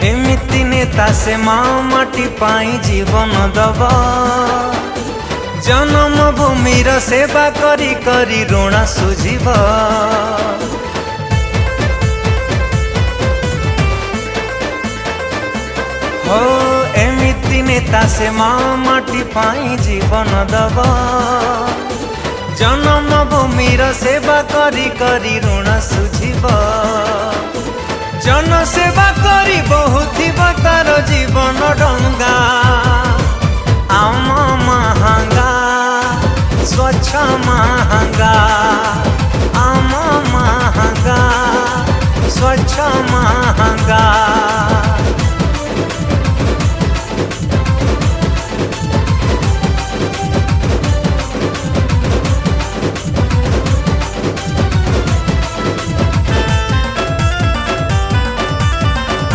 एमिति नेता से माँ माटी पाई जीवन दब जन्म भूमिर सेवा करी करी ऋण सुझिब। हो एमिति नेता से माँ माटी पाई जीवन दब जन्म भूमिर सेवा करी करी ऋण सुझिब। जन सेवा